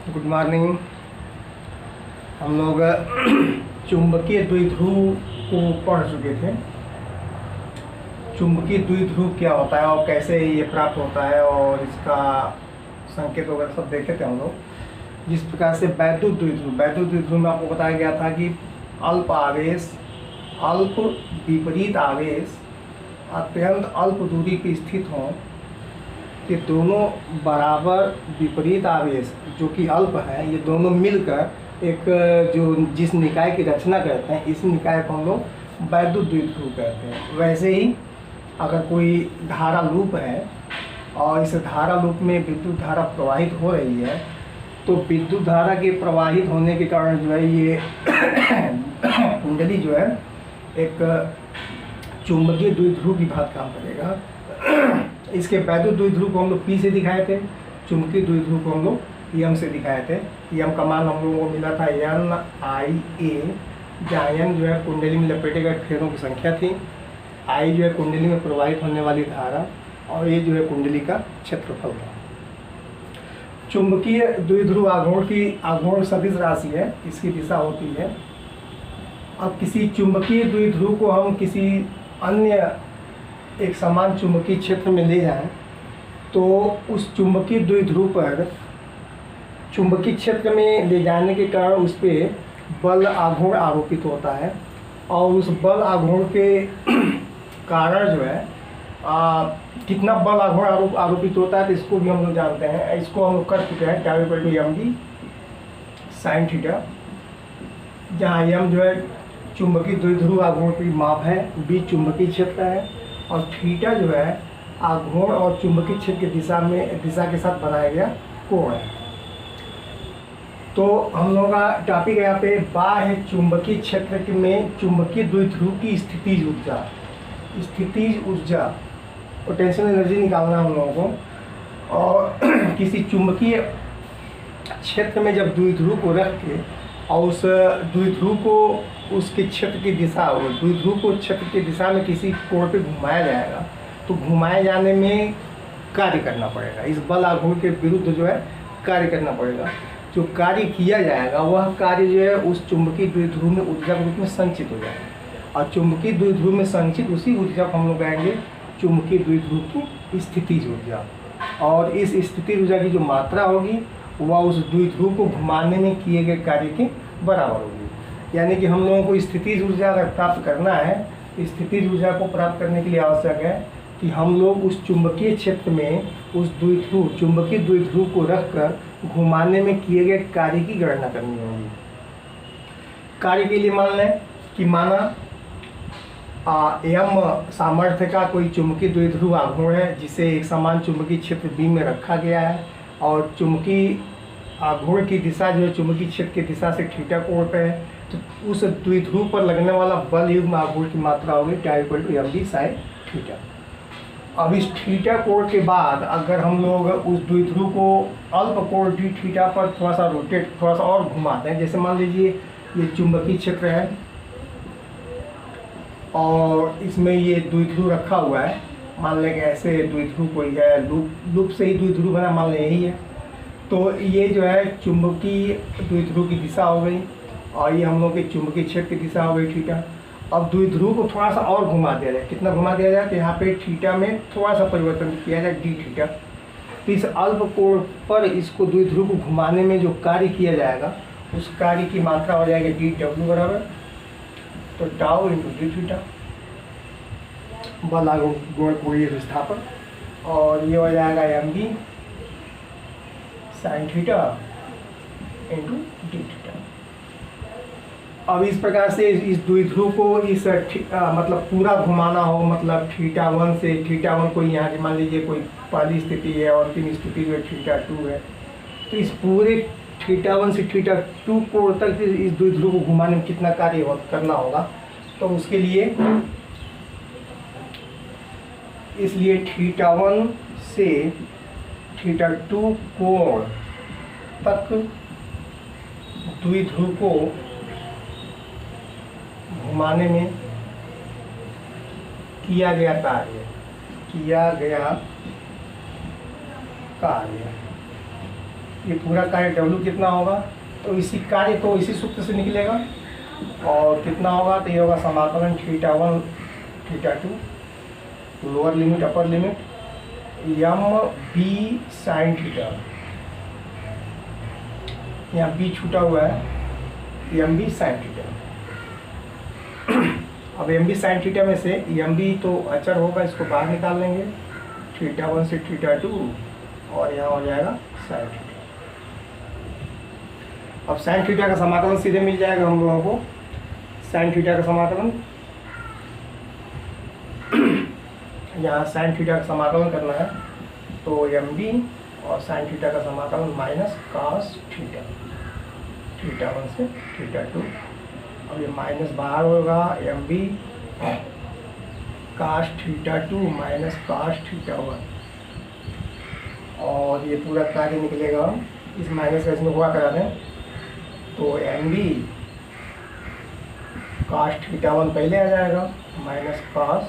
Good morning. हम लोग चुंबकीय द्विध्रुव को पढ़ चुके थे। चुंबकीय द्विध्रुव क्या होता है और कैसे ये प्राप्त होता है और इसका संकेत वगैरह सब देखे थे हम लोग। जिस प्रकार से वैद्युत द्विध्रुव में आपको बताया गया था कि अल्प आवेश, अल्प विपरीत आवेश अत्यंत अल्प दूरी पर स्थित हों, ये दोनों बराबर विपरीत आवेश जो कि अल्प है, ये दोनों मिलकर एक जो जिस निकाय की रचना करते हैं, इस निकाय को हम लोग वैद्युत द्विध्रुव कहते हैं। वैसे ही अगर कोई धारा लूप है और इस धारा लूप में विद्युत धारा प्रवाहित हो रही है, तो विद्युत धारा के प्रवाहित होने के कारण जो है ये कुंडली जो है एक चुंबकीय द्विध्रुव की भांति काम करेगा। इसके वैद्युत द्विध्रुव को हम लोग P से दिखाए थे, चुंबकीय द्विध्रुव को हम लोग M से दिखाए थे। M का मान हम लोगों को मिला था NIA, जहाँ N जो है कुंडली में लपेटे गए फेरों की संख्या थी, I जो है कुंडली में प्रवाहित होने वाली धारा और A जो है कुंडली का क्षेत्रफल था। चुंबकीय द्विध्रुव आघूर्ण सदिश राशि है, इसकी दिशा होती है। अब किसी चुंबकीय द्विध्रुव को हम किसी अन्य एक समान चुंबकीय क्षेत्र में ले जाएं, तो उस चुंबकीय द्विध्रुव पर चुंबकीय क्षेत्र में ले जाने के कारण उस पर बल आघूर्ण आरोपित होता है और उस बल आघूर्ण के कारण जो है कितना बल आघूर्ण आरोपित होता है, तो इसको भी हम लोग जानते हैं। इसको हम लोग कर चुके हैं μ/mv sin थीटा, जहाँ m जो है चुंबकीय द्विध्रुव आघूर्ण की माप है, b चुंबकीय क्षेत्र है और थीटा जो है आघूर्ण और चुंबकीय क्षेत्र की दिशा के साथ बनाया गया कोण है। तो हम लोगों का टॉपिक है यहाँ पे बाह्य चुंबकीय क्षेत्र में चुंबकीय द्विध्रुव की स्थितिज ऊर्जा पोटेंशियल एनर्जी निकालना हम लोगों को। और किसी चुंबकीय क्षेत्र में जब द्विध्रुव को रख के और उस द्विध्रुव को उसके क्षेत्र की दिशा हो, द्विध्रुव को क्षेत्र की दिशा में किसी कोण पे घुमाया जाएगा, तो घुमाए जाने में कार्य करना पड़ेगा, इस बल आघूर्ण के विरुद्ध जो है कार्य करना पड़ेगा। जो कार्य किया जाएगा वह कार्य जो है उस चुंबकीय द्विध्रुव में ऊर्जा के रूप में संचित हो जाएगा और चुंबकीय द्विध्रुव में संचित उसी ऊर्जा को हम लोग कहेंगे चुंबकीय द्विध्रुव की स्थितिज ऊर्जा। और इस स्थितिज ऊर्जा की जो मात्रा होगी वह उस द्विध्रुव को घुमाने में किए गए कार्य के बराबर होगी। यानी कि हम लोगों को स्थितिज ऊर्जा अगर प्राप्त करना है, स्थितिज ऊर्जा को प्राप्त करने के लिए आवश्यक है कि हम लोग उस चुंबकीय क्षेत्र में उस चुंबकीय द्विध्रुव को रखकर घुमाने में किए गए कार्य की गणना करनी होगी। कार्य के लिए मान लें कि माना m सामर्थ्य का कोई चुंबकीय द्विध्रुव आघूर्ण है जिसे एक समान चुंबकीय क्षेत्र B में रखा गया है और चुंबकीय आघूर्ण की दिशा जो है चुंबकीय क्षेत्र की दिशा से थीटा कोण पे है, तो उस द्विध्रुव पर लगने वाला बल युग्म आघूर्ण की मात्रा होगी μ/mv sin थीटा। अब इस थीटा कोण के बाद अगर हम लोग उस द्विध्रुव को अल्प कोण d थीटा पर थोड़ा सा और घुमाते हैं, जैसे मान लीजिए ये चुंबकीय क्षेत्र है और इसमें ये द्विध्रुव रखा हुआ है, मान लें कि ऐसे द्विध्रुव कोई है, लूप से ही द्विध्रुव बना, मान लें यही है, तो ये जो है चुंबकीय द्विध्रुव की दिशा हो गई और ये हम लोग के चुंबकीय क्षेत्र की दिशा हो गई थीटा। अब द्विध्रुव को थोड़ा सा और घुमा दिया जाए, कितना घुमा दिया जाए, तो यहाँ पे थीटा में थोड़ा सा परिवर्तन किया जाए d थीटा। तो इस अल्प कोण पर इसको द्विध्रुव को घुमाने में जो कार्य किया जाएगा उस कार्य की मात्रा हो जाएगी dw बराबर, तो टाउ इंटू d थीटा बल आघूर्ण कोणीय विस्थापन, और ये हो जाएगा mv sin theta into d theta. अब इस प्रकार से इस द्विध्रुव को मतलब पूरा घुमाना हो, मतलब θ1 से θ1 कोई यहाँ की मान लीजिए कोई पहली स्थिति है और अंतिम स्थिति जो θ2 है, तो इस पूरे θ1 से θ2 कोण तक इस द्विध्रुव को घुमाने में कितना कार्य करना होगा, तो उसके लिए इसलिए θ1 से θ2 कोण तक द्विध्रुव को घुमाने में किया गया कार्य ये पूरा कार्य डब्ल्यू कितना होगा, तो इसी कार्य को इसी सूत्र से निकलेगा। और कितना होगा, तो ये होगा समाकलन θ1 θ2 lower limit upper limit M B sine theta, यहाँ बी छूटा हुआ है, एम बी साइन थीटा। अब एम बी साइन थीटा में से एम बी तो अचर होगा, इसको बाहर निकाल लेंगे, θ1 से θ2 और यहाँ हो जाएगा साइन थीटा। अब साइन थीटा का समाकलन सीधे मिल जाएगा हम लोगों को, साइन थीटा का समाकलन यहाँ साइन थीटा का समाकलन करना है, तो एम बी और साइन थीटा का समाकलन माइनस कास थीटा, θ1 से θ2। अब ये माइनस बाहर होगा, M B cos θ2 minus cos θ1, और ये पूरा कार्य निकलेगा, इस माइनस का इसमें हुआ करा दें, तो एम बी कास θ1 पहले आ जाएगा माइनस कास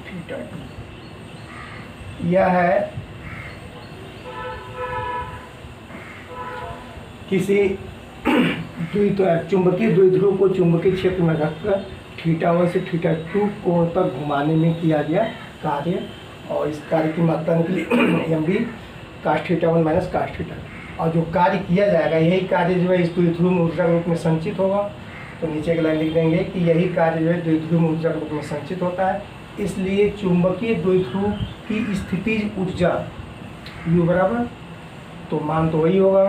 θ2। यह है किसी चुंबकीय द्विध्रुव को चुंबकीय क्षेत्र में रखकर θ1 से θ2 कोण तक घुमाने में किया गया कार्य, और इस कार्य की मात्रा निकली M B cos θ1 minus cos θ2। और जो कार्य किया जाएगा यही कार्य जो है इस द्विध्रुव में ऊर्जा रूप में संचित होगा, तो नीचे की लाइन लिख देंगे कि यही कार्य जो है द्विध्रुव में ऊर्जा रूप में संचित होता है। इसलिए चुंबकीय द्विध्रुव की स्थितिज ऊर्जा U बराबर, तो मान तो वही होगा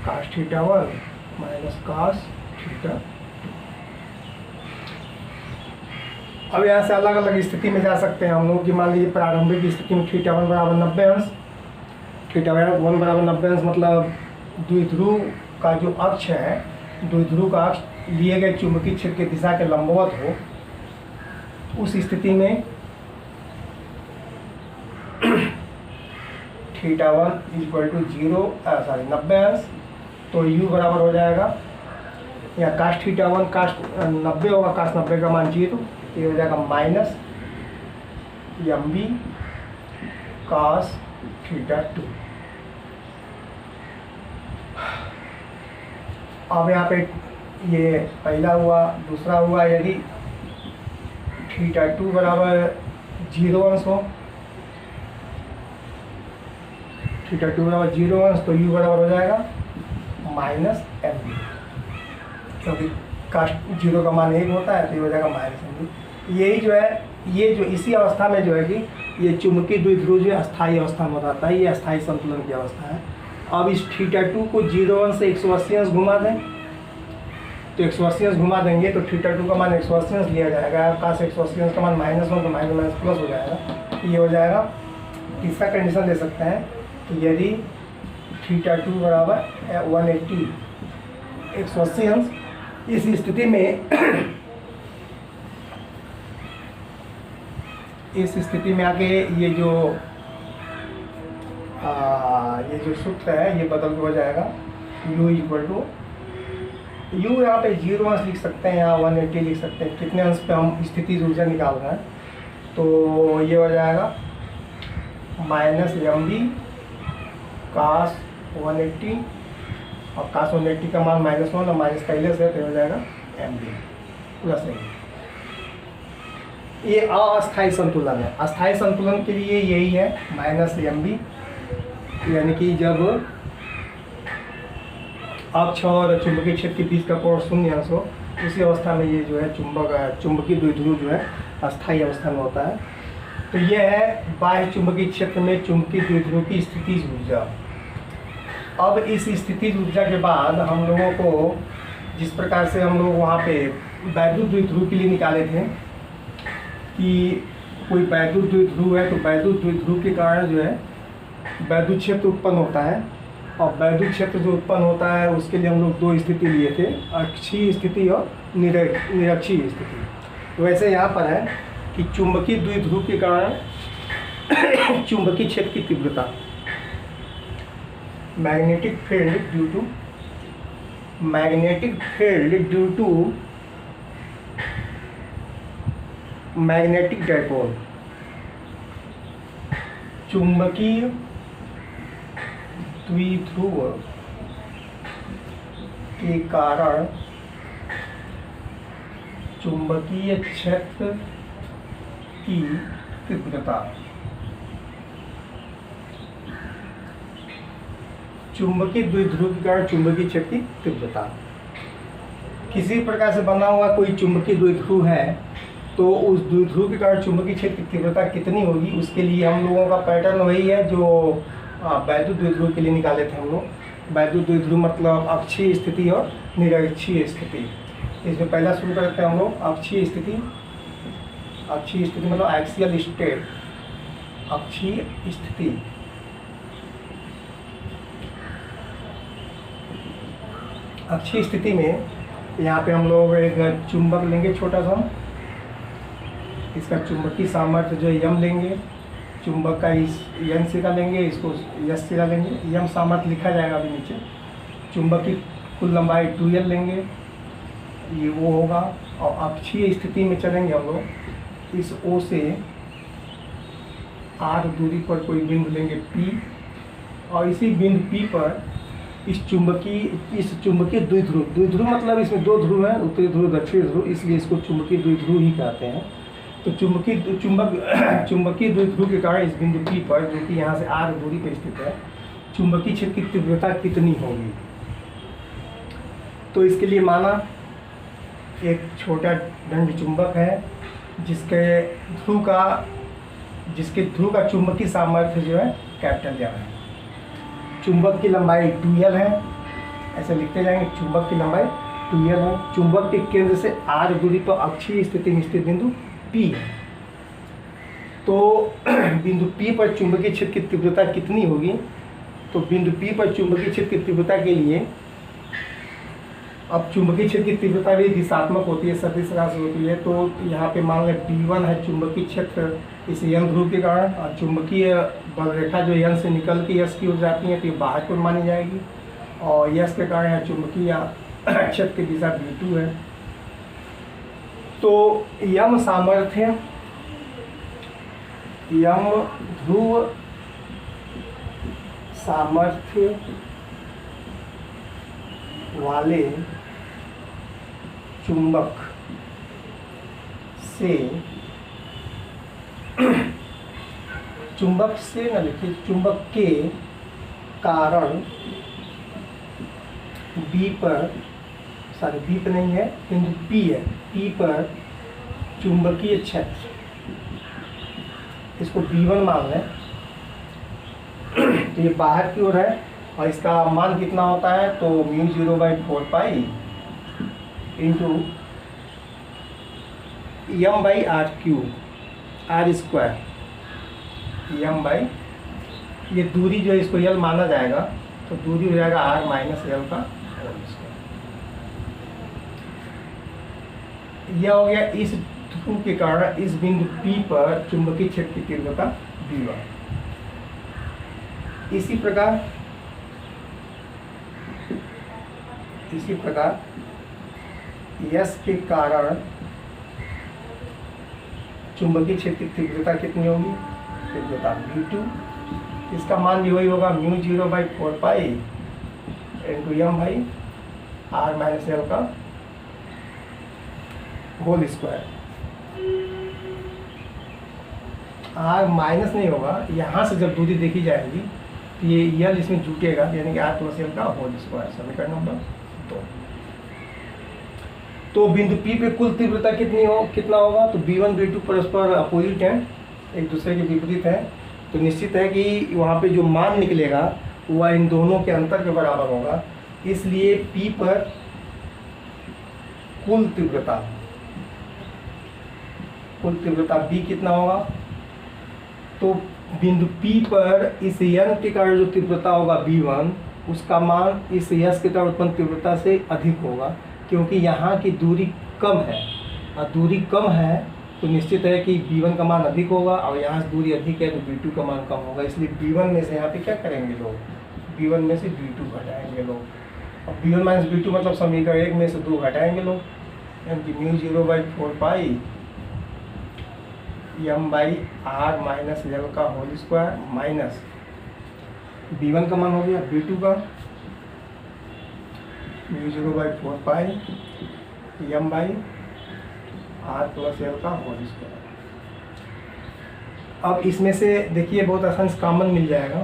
कास θ1 माइनस कास θ2। अब यहाँ से अलग अलग स्थिति में जा सकते हैं हम लोग कि मान लीजिए प्रारंभिक स्थिति में θ1 बराबर 90 अंश, θ1 बराबर 90 अंश मतलब द्विध्रुव का जो अक्ष है, द्विध्रुव का अक्ष लिए गए चुंबकीय क्षेत्र की दिशा के लंबवत हो, उस स्थिति में θ1 इक्वल टू 90 अंश, तो U बराबर हो जाएगा, या कास θ1 कास 90 होगा, कास 90 का मान 0, तो ये हो जाएगा माइनस एम बी कास θ2। अब यहाँ पे ये पहला हुआ, दूसरा हुआ, यदि θ2 बराबर 0 अंश हो, θ2 बराबर 0 अंश, तो U बराबर हो जाएगा माइनस एम बी, क्योंकि कास 0 का मान 1 होता है, तो ये हो जाएगा माइनस एम बी। यही जो है, ये जो इसी अवस्था में जो है कि ये चुंबकीय द्विध्रुव जो अस्थायी अवस्था में बताता है, ये अस्थायी संतुलन की अवस्था है। अब इस θ2 को 0 अंश से 180 अंश घुमा दें, तो 180 अंश घुमा देंगे तो θ2 का मान 180 अंश लिया जाएगा, काश 180 अंश का मान -1 तो माइनस प्लस हो जाएगा, ये हो जाएगा। तीसरा कंडीशन ले सकते हैं कि यदि θ2 बराबर 180 180 अंश, इस स्थिति में इस स्थिति में आके ये जो सूत्र है ये बदल के हो जाएगा, U इक्वल टू U यहाँ पे 0 अंश लिख सकते हैं, यहाँ 180 लिख सकते हैं, कितने अंश पे हम स्थिति ऊर्जा निकाल रहे हैं, तो ये हो जाएगा माइनस एम बी कास 180, और कास 180 का मान -1 और माइनस पहले से, तो हो जाएगा एम बी प्लस एम। ये अस्थायी संतुलन है। अस्थायी संतुलन के लिए यही है माइनस एम बी, यानी कि जब अक्ष और चुंबकीय क्षेत्र के बीच का कोण 0 अंश हो, उसी अवस्था में ये जो है चुंबकीय द्विध्रुव जो है अस्थायी अवस्था में होता है। तो यह है बाह्य चुंबकीय क्षेत्र में चुंबकीय द्विध्रुव की स्थितिज ऊर्जा। अब इस स्थितिज ऊर्जा के बाद हम लोगों को जिस प्रकार से हम लोग वहाँ पे वैद्युत द्विध्रुव के लिए निकाले थे कि कोई वैद्युत द्विध्रुव है, तो वैद्युत द्विध्रुव के कारण जो है वैद्युत क्षेत्र उत्पन्न होता है, और वैद्युत क्षेत्र जो उत्पन्न होता है उसके लिए हम लोग 2 स्थिति लिए थे, अक्षीय स्थिति और निरक्षीय स्थिति। तो वैसे यहाँ पर है कि चुंबकीय द्विध्रुव के कारण चुंबकीय क्षेत्र की तीव्रता, magnetic field due to magnetic dipole, चुंबकीय द्विध्रुव के कारण चुंबकीय क्षेत्र की तीव्रता। चुंबकीय द्विध्रुव के कारण चुंबकीय क्षेत्र की तीव्रता। किसी प्रकार से बना हुआ कोई चुंबकीय द्विध्रुव है तो उस द्विध्रुव के कारण चुंबकीय क्षेत्र की तीव्रता कितनी होगी, उसके लिए हम लोगों का पैटर्न वही है जो वैद्युत द्विध्रुव के लिए निकाले थे हम लोग। वैद्युत द्विध्रुव मतलब अक्षीय स्थिति और निरक्षीय स्थिति। इसमें पहला शुरू करते हैं हम लोग अक्षीय स्थिति। अक्षीय स्थिति मतलब एक्सियल स्टेट, अक्षीय स्थिति। अक्षीय स्थिति में यहाँ पे हम लोग एक चुंबक लेंगे छोटा सा, इसका चुंबकीय सामर्थ्य जो यम लेंगे, चुंबक का इस एन सिरा लेंगे, इसको यस सिरा लेंगे, यम सामर्थ्य लिखा जाएगा अभी नीचे। चुंबक की कुल लंबाई 2l लेंगे, ये वो होगा। और अक्षीय स्थिति में चलेंगे हम लोग, इस O से r दूरी पर कोई बिंदु लेंगे P, और इसी बिंदु P पर इस चुंबकीय द्विध्रुव मतलब इसमें दो ध्रुव हैं, उत्तरी ध्रुव दक्षिणी ध्रुव, इसलिए इसको चुंबकीय द्विध्रुव ही कहते हैं। तो चुंबकीय द्विध्रुव के कारण इस बिंदु P पर, जो कि यहाँ से r दूरी पर स्थित है, चुंबकीय क्षेत्र की तीव्रता कितनी होगी। तो इसके लिए माना एक छोटा दंड चुंबक है जिसके ध्रुव का चुंबकीय सामर्थ्य जो है कैपिटल एम है। चुंबक की लंबाई 2l है, ऐसे लिखते जाएंगे। चुंबक की लंबाई 2l है। चुंबक के केंद्र से r दूरी पर अक्षीय स्थिति में स्थित बिंदु P है। तो बिंदु P पर चुंबकीय क्षेत्र की तीव्रता कितनी होगी। तो बिंदु P पर चुंबकीय क्षेत्र की तीव्रता के लिए, अब चुंबकीय क्षेत्र की तीव्रता भी दिशात्मक होती है, सदिश राशि होती है। तो यहाँ पे मान लें P1 है चुंबकीय क्षेत्र इस n ध्रुव के कारण, और चुंबकीय बल रेखा जो n से निकल के s की ओर जाती है तो ये बाहर की ओर मानी जाएगी, और s के कारण यहाँ चुंबकीय क्षेत्र की दिशा V2 है। तो यम सामर्थ्य, यम ध्रुव सामर्थ्य वाले चुंबक से न लिखिए, चुंबक के कारण B पर, सॉरी B पर नहीं है, बिंदु P है, P पर चुंबकीय क्षेत्र, इसको B1 मान लें। तो ये बाहर की ओर है और इसका मान कितना होता है, तो μ0/4 pi into m/r³ r², m/ ये दूरी जो है इसको l माना जाएगा, तो दूरी हो जाएगा r - l का होल स्क्वायर। यह हो गया इस ध्रुव के कारण इस बिंदु P पर चुंबकीय क्षेत्र की तीव्रता V1। इसी प्रकार S के कारण चुंबकीय क्षेत्र की तीव्रता कितनी होगी, तीव्रता V2। इसका मान भी वही होगा μ0/4 पाई इंटू m/r - l का होल स्क्वायर। r माइनस नहीं होगा, यहाँ से जब दूरी देखी जाएगी तो ये l इसमें जुटेगा, यानी कि r + l का होल स्क्वायर। समीकरण नंबर 2। तो बिंदु P पे कुल तीव्रता कितना होगा, तो B1 B2 परस्पर अपोजिट हैं, एक दूसरे के विपरीत हैं। तो निश्चित है कि वहाँ पे जो मान निकलेगा वह इन दोनों के अंतर के बराबर होगा। इसलिए P पर कुल तीव्रता B कितना होगा, तो बिंदु P पर इस n के कारण जो तीव्रता होगा B1, उसका मान इस s के कारण उत्पन्न तीव्रता से अधिक होगा, क्योंकि यहाँ की दूरी कम है, और दूरी कम है तो निश्चित है कि B1 का मान अधिक होगा, और यहाँ से दूरी अधिक है तो B2 का मान कम होगा। इसलिए B1 में से यहाँ पे क्या करेंगे लोग, B1 में से B2 घटाएंगे लोग, और B1 - B2 मतलब समीकरण 1 में से 2 घटाएंगे लोग, यानी कि μ0/4 पाई m/r - l का होल स्क्वायर माइनस B1 का मान हो गया B2 का, mu 0/4 m by r plus l का होल स्क्वायर। अब इसमें से देखिए बहुत आसानी से कॉमन मिल जाएगा।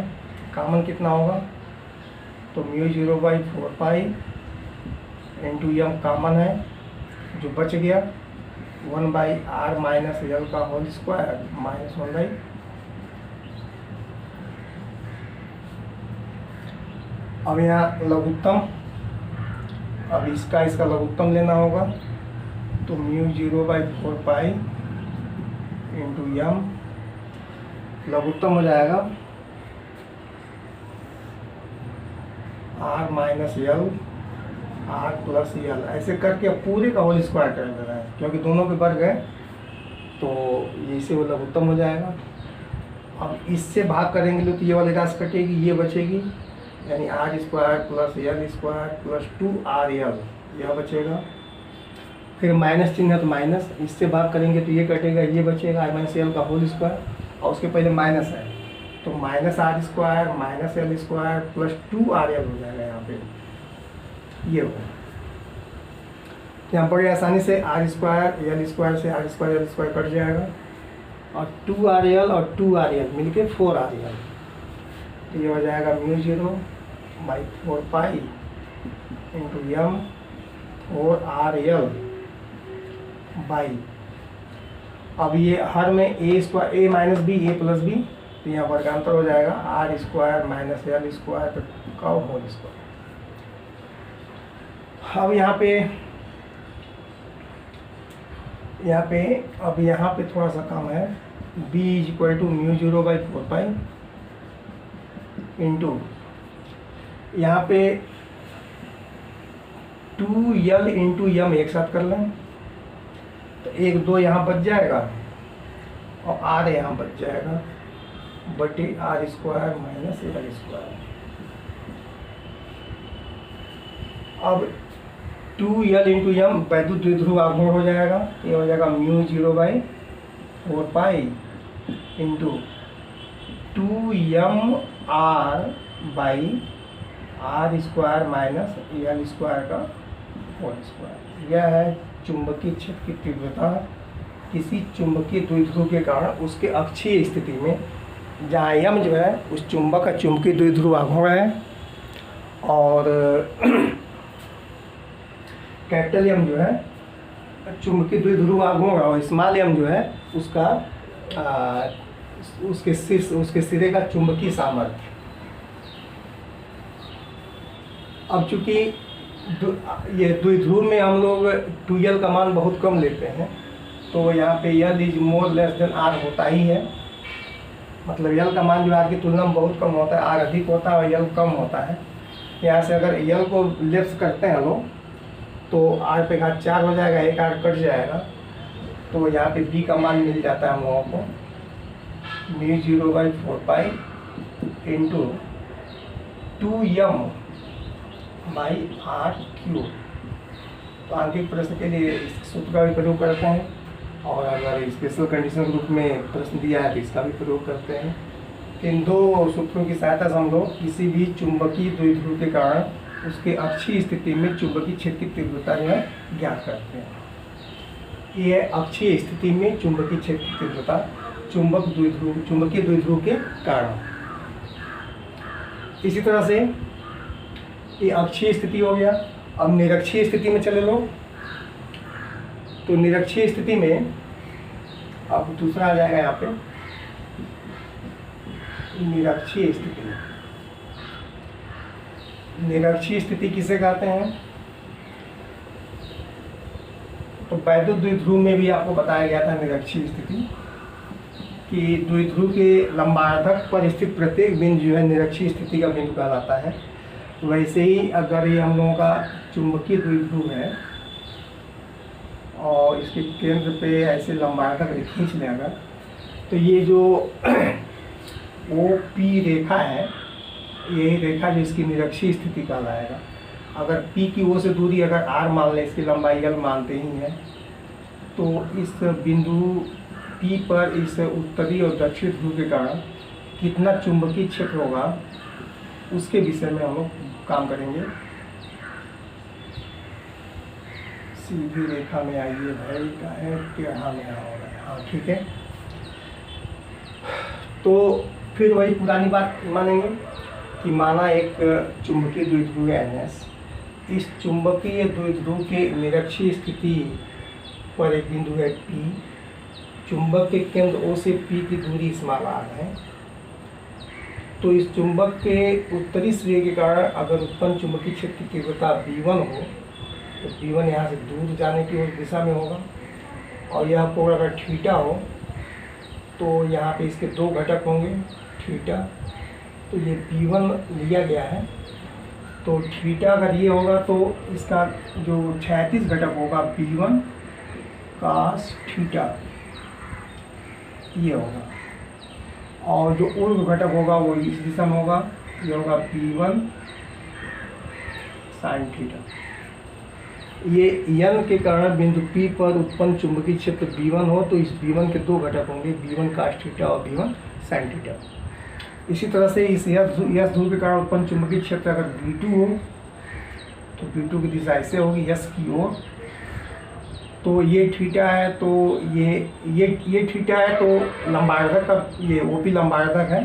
कॉमन कितना होगा, तो म्यू 0/4 इंटू m कॉमन है, जो बच गया 1/r माइनस l का होल स्क्वायर माइनस 1/। अब यहाँ लघुत्तम, अब इसका लघुत्तम लेना होगा, तो म्यू 0/4 इंटू m लघुत्तम हो जाएगा r minus l r plus l, ऐसे करके अब पूरे का होल स्क्वायर कर देना है, क्योंकि दोनों के वर्ग है तो इसे वो लघुत्तम हो जाएगा। अब इससे भाग करेंगे तो ये वाली राशि कटेगी, ये बचेगी, यानी r square plus l square plus 2rl यह बचेगा। फिर माइनस चिन्ह है तो माइनस, इससे भाग करेंगे तो ये कटेगा, ये बचेगा r माइनस l का होल स्क्वायर, और उसके पहले माइनस है तो minus r square minus l square plus 2rl हो जाएगा यहाँ पे, ये हो। यहाँ पर आसानी से r स्क्वायर l स्क्वायर से r square l square cut जाएगा, और 2rl और 2rl मिलके 4rl, तो ये हो जाएगा म्यू 0/4 इंटू m और rl बाई, अब ये हर में a square a minus B a plus B, तो यहाँ वर्गांतर हो जाएगा r square minus l square का होल स्क्वायर। अब यहाँ पे थोड़ा सा काम है, b equal to mu 0/4 into यहाँ पे 2l इंटू m एक साथ कर लें, तो 1 2 यहाँ बच जाएगा और r यहाँ बच जाएगा बटे r square minus l square. अब 2l इंटू m वैद्युत द्विध्रुव आघूर्ण हो जाएगा, ये हो जाएगा mu 0/4 into 2mr by r square minus l square का होल स्क्वायर। यह है चुंबकीय क्षेत्र की तीव्रता किसी चुंबकीय द्विध्रुव के कारण उसके अक्षीय स्थिति में, जहाँ m जो है उस चुंबक का चुंबकीय द्विध्रुव आघूर्ण है, और कैपिटल M जो है चुंबकीय द्विध्रुव आघूर्ण, और स्मॉल m जो है उसका उसके सिरे का चुंबकीय सामर्थ्य। अब चूंकि ये द्विध्रुव में हम लोग 2l का मान बहुत कम लेते हैं, तो यहाँ पे l is more less then r होता ही है, मतलब l का मान जो r की तुलना में बहुत कम होता है, r अधिक होता है और l कम होता है। यहाँ से अगर l को लेफ्ट करते हैं लोग तो r पे घात 4 हो जाएगा, एक r कट जाएगा, तो यहाँ पे b का मान मिल जाता है हम लोगों को mu 0/4 into 2m by r³। तो आंतरिक प्रश्न के लिए इस सूत्र का भी प्रयोग करते हैं, और अगर स्पेशल कंडीशन के रूप में प्रश्न दिया है तो इसका भी प्रयोग करते हैं। इन दो सूत्रों की सहायता से हम लोग किसी भी चुंबकीय द्विध्रुव के कारण उसके अक्षीय स्थिति में चुंबकीय क्षेत्र की तीव्रता जो है ज्ञात करते हैं। ये अक्षीय स्थिति में चुंबकीय क्षेत्र की तीव्रता चुंबकीय द्विध्रुव के कारण। इसी तरह से ये अक्षीय स्थिति हो गया। अब निरक्षीय स्थिति में चले लो, तो निरक्षीय स्थिति में अब दूसरा आ जाएगा यहाँ पे निरक्षीय स्थिति। निरक्षीय स्थिति किसे कहते हैं, तो वैद्युत द्विध्रुव में भी आपको बताया गया था निरक्षीय स्थिति कि द्विध्रुव के लंबार्धक पर स्थित प्रत्येक बिंदु जो है निरक्षीय स्थिति का बिंदु कहलाता है। वैसे ही अगर ये हम लोगों का चुंबकीय द्विध्रुव है और इसके केंद्र पे ऐसे लंबार्धक खींच लें अगर, तो ये जो OP रेखा है, यही रेखा जो इसकी निरक्षीय स्थिति कहलाएगा। अगर P की O से दूरी अगर R मान लें, इसकी लंबाई L मानते ही हैं, तो इस बिंदु P पर इस उत्तरी और दक्षिण ध्रुव के कारण कितना चुंबकीय क्षेत्र होगा उसके विषय में हम लोग काम करेंगे। सीधी रेखा में आइए भाई, काहे टेढ़ा में आओगे। हाँ ठीक है। तो फिर वही पुरानी बात मानेंगे कि माना एक चुंबकीय द्विध्रुव है NS, इस चुंबकीय द्विध्रुव के निरक्षीय स्थिति पर एक बिंदु है P, चुंबक के केंद्र O से P की दूरी स्मॉल r है। तो इस चुंबक के उत्तरी सिरे के कारण अगर उत्पन्न चुंबकीय क्षेत्र की तीव्रता V1 हो, तो V1 यहाँ से दूर जाने की उस दिशा में होगा, और यह कोण अगर थीटा हो तो यहाँ पे इसके दो घटक होंगे थीटा। तो ये V1 लिया गया है, तो थीटा अगर ये होगा तो इसका जो क्षैतिज घटक होगा V1 cos थीटा ये होगा, और जो ऊर्ध्व घटक होगा वो इस दिशा में होगा, ये होगा V1 sin थीटा। ये n के कारण बिंदु P पर उत्पन्न चुंबकीय क्षेत्र V1 हो तो इस V1 के दो घटक होंगे, V1 cos थीटा और V1 sin थीटा। इसी तरह से इस यस ध्रुव के कारण उत्पन्न चुंबकीय क्षेत्र अगर V2 हो तो V2 की दिशा ऐसे होगी यस की ओर। तो ये थीटा है, तो ये थीटा है, तो लंबार्धक का ये OP लंबार्धक है,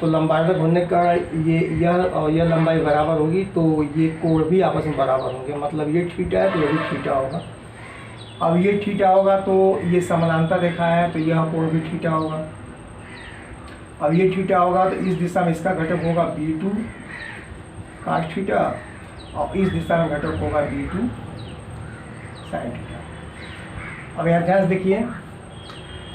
तो लंबार्धक होने का ये यह और यह लंबाई बराबर होगी, तो ये कोण भी आपस में बराबर होंगे। मतलब ये थीटा है तो ये भी थीटा होगा। अब ये थीटा होगा तो ये समानांतर रेखा है, तो यह कोण भी थीटा होगा। अब ये थीटा होगा तो इस दिशा में इसका घटक होगा V2 cos थीटा, और इस दिशा में घटक होगा V2 sin थीटा। अब यहाँ ध्यान से देखिए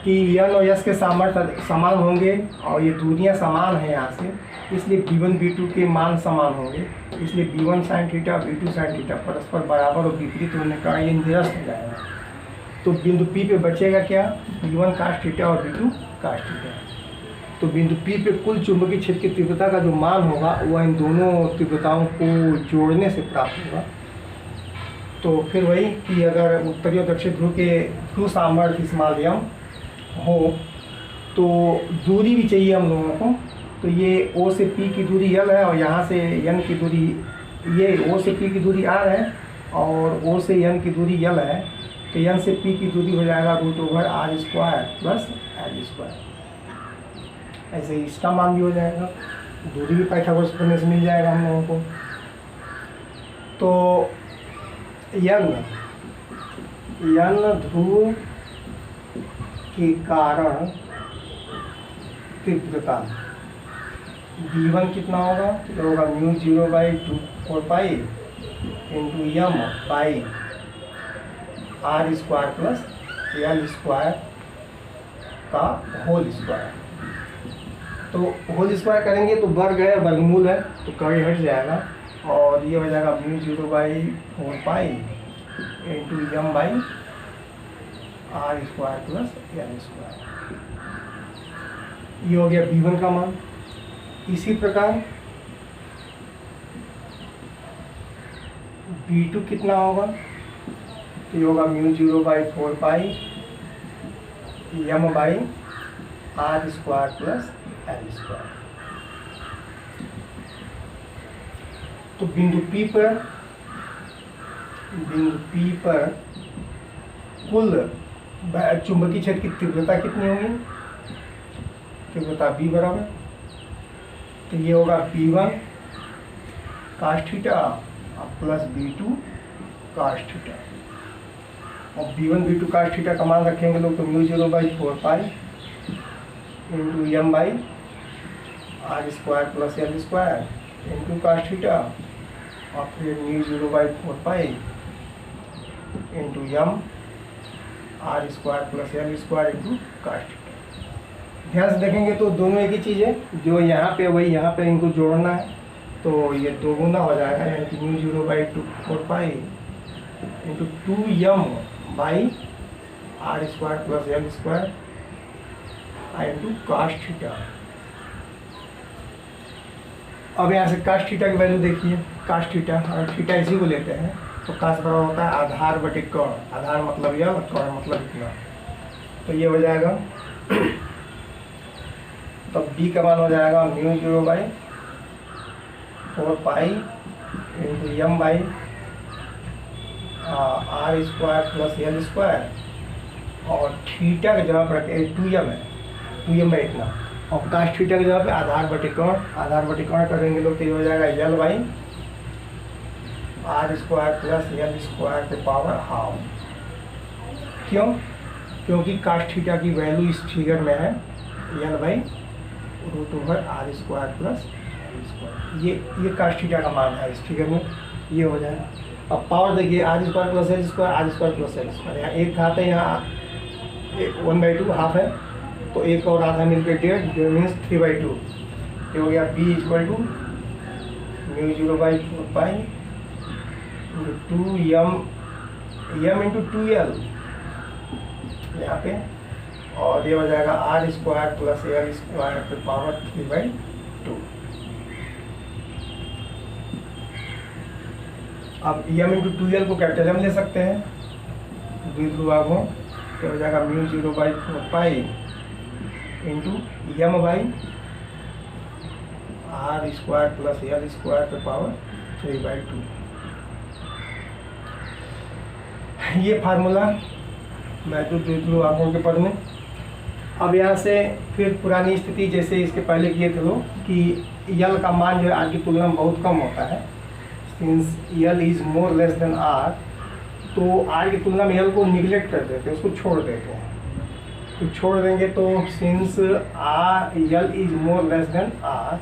कि n और s के सामर्थ्य समान होंगे और ये दूरियां समान हैं यहाँ से, इसलिए V1 V2 के मान समान होंगे, इसलिए V1 sin theta V2 sin theta परस्पर बराबर और विपरीत होने का ये निरस्त हो जाएगा। तो बिंदु P पे बचेगा क्या, V1 cos थीटा और V2 cos थीटा। तो बिंदु P पे कुल चुंबकीय क्षेत्र की तीव्रता का जो मान होगा वह इन दोनों तीव्रताओं को जोड़ने से प्राप्त होगा। तो फिर वही कि अगर उत्तरी और दक्षिण ध्रुव के ध्रुव सामर्थ्य स्मॉल m हो तो दूरी भी चाहिए हम लोगों को। तो ये O से P की दूरी L है, और यहाँ से N की दूरी, ये O से P की दूरी R है और O से N की दूरी L है, तो N से P की दूरी हो जाएगा √r² प्लस L²। ऐसे ही इसका मान भी हो जाएगा, दूरी भी पाइथागोरस प्रमेय से मिल जाएगा हम लोगों को। तो n ध्रुव के कारण तीव्रता V1 कितना होगा, तो होगा μ0/2 into m by r² plus L² का होल स्क्वायर। तो होल स्क्वायर करेंगे तो वर्ग है, वर्गमूल है, तो कड़ी हट जाएगा, और ये हो जाएगा μ0/4 into m by r² plus L²। ये हो गया V1 का मान। इसी प्रकार V2 कितना होगा, तो ये होगा μ0/4 m by r² plus L²। तो बिंदु P पर कुल चुंबकीय क्षेत्र की तीव्रता कितनी होगी, तीव्रता B बराबर, तो ये होगा V1 cos theta plus V2 cos theta, और V1 V2 cos थीटा का मान रखेंगे लोग तो μ0/4 into m by r² plus L² into cos theta, और फिर μ0/4 into m r² plus L² into cos theta. ध्यान से देखेंगे तो दोनों एक ही चीज़ है, जो यहाँ पे वही यहाँ पे इनको जोड़ना है, तो ये दोगुना हो जाएगा, यानी कि μ0/4 into 2m by r² plus L² into cos theta. अब यहाँ से cos थीटा की वैल्यू देखिए, cos थीटा और थीटा इसी को लेते हैं, तो cos बराबर होता है आधार बटे कर्ण, आधार मतलब यह, कर्ण मतलब इतना, तो ये हो जाएगा। तो B का मान हो जाएगा μ0/4 into m by R square plus L square, और थीटा का जगह पर 2m है, 2m है इतना, और काश थीटा की जगह पे आधार बटे कोण करेंगे लोग तो ये हो जाएगा L by R square plus L square पे पावर हाफ। क्यों? क्योंकि काश थीटा की वैल्यू इस फिगर में है L by root over R square plus L square, ये काश थीटा का मान है इस फिगर में, ये हो जाएगा। अब पावर देखिए R square plus L square, R square plus L square, यहाँ एक घात है, यहाँ 1/2 हाफ है, तो एक और आधा मिलकर 1.5 मीन्स 3/2, ये हो गया b equal to mu 0/4 2m into 2l यहाँ पे, और ये हो जाएगा R square plus L square पे पावर 3/2। अब m इंटू 2l को कैपिटल में ले सकते हैं, द्विध्रुवागों, तो हो जाएगा mu 0/4 into M by R square plus L square पे पावर 3/2। ये फार्मूला वैद्युत द्विध्रुवाकों के पद में। अब यहाँ से फिर पुरानी स्थिति जैसे इसके पहले किए थे लोग कि यल का मान जो है आर की तुलना में बहुत कम होता है, since L is more less than R, तो आर की तुलना में यल को निगलेक्ट कर देते हैं, उसको छोड़ देते हैं। तो छोड़ देंगे तो since R L is more less than R,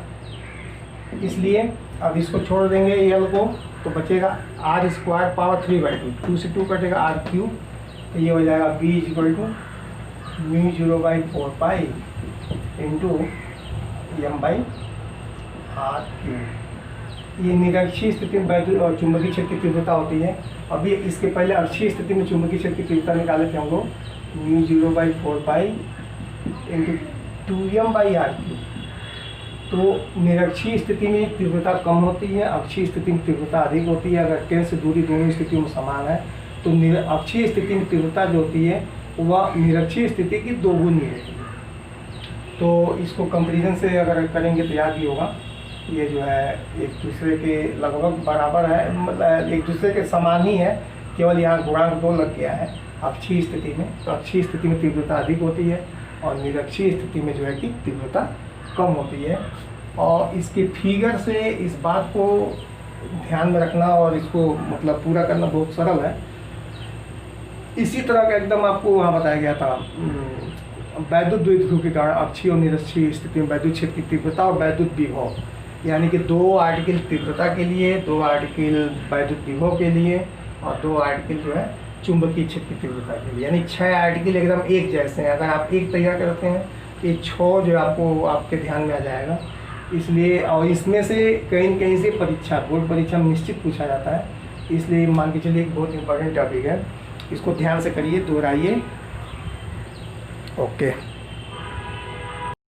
इसलिए अब इसको छोड़ देंगे यल को, तो बचेगा आर स्क्वायर पावर 3/2, 2 से 2 कटेगा आर क्यूब, तो ये हो जाएगा b equal to mu 0/4 into M by R cube. ये निरक्षीय स्थिति में वैद्युत और चुंबकीय क्षेत्र की तीव्रता होती है। अभी इसके पहले अक्षीय स्थिति में चुंबकीय क्षेत्र की तीव्रता निकाले थे हम लोग, mu 0/4 into 2m by R cube. तो निरक्षीय स्थिति में तीव्रता कम होती है, अक्षीय स्थिति में तीव्रता अधिक होती है। अगर केंद्र से दूरी दोनों स्थितियों में समान है तो अक्षीय स्थिति में तीव्रता जो होती है वह निरक्षीय स्थिति की 2 गुनी होती है। तो इसको कंपेरिजन से अगर करेंगे तो याद ही होगा, ये जो है एक दूसरे के लगभग बराबर है, मतलब एक दूसरे के समान ही है, केवल यहाँ गुणांक 2 लग गया है अक्षीय स्थिति में। तो अक्षीय स्थिति में तीव्रता अधिक होती है और निरक्षीय स्थिति में जो है कि तीव्रता कम होती है। और इसके फिगर से इस बात को ध्यान में रखना और इसको मतलब पूरा करना बहुत सरल है। इसी तरह का एकदम आपको वहाँ बताया गया था वैद्युत द्विध्रुव के कारण अक्षीय और निरक्षीय स्थिति में वैद्युत क्षेत्र की तीव्रता और वैद्युत विभव, यानी कि 2 आर्टिकल तीव्रता के लिए, 2 आर्टिकल वैद्युत विभव के लिए और 2 आर्टिकल जो है चुंबकीय क्षेत्र की तीव्रता के लिए, यानी 6 आर्टिकल एकदम एक जैसे हैं। अगर आप एक तैयार करते हैं तो ये 6 जो आपको आपके ध्यान में आ जाएगा। इसलिए और इसमें से कहीं न कहीं से परीक्षा, बोर्ड परीक्षा में निश्चित पूछा जाता है, इसलिए मान के चलिए एक बहुत इंपॉर्टेंट टॉपिक है, इसको ध्यान से करिए, दोहराइए। ओके।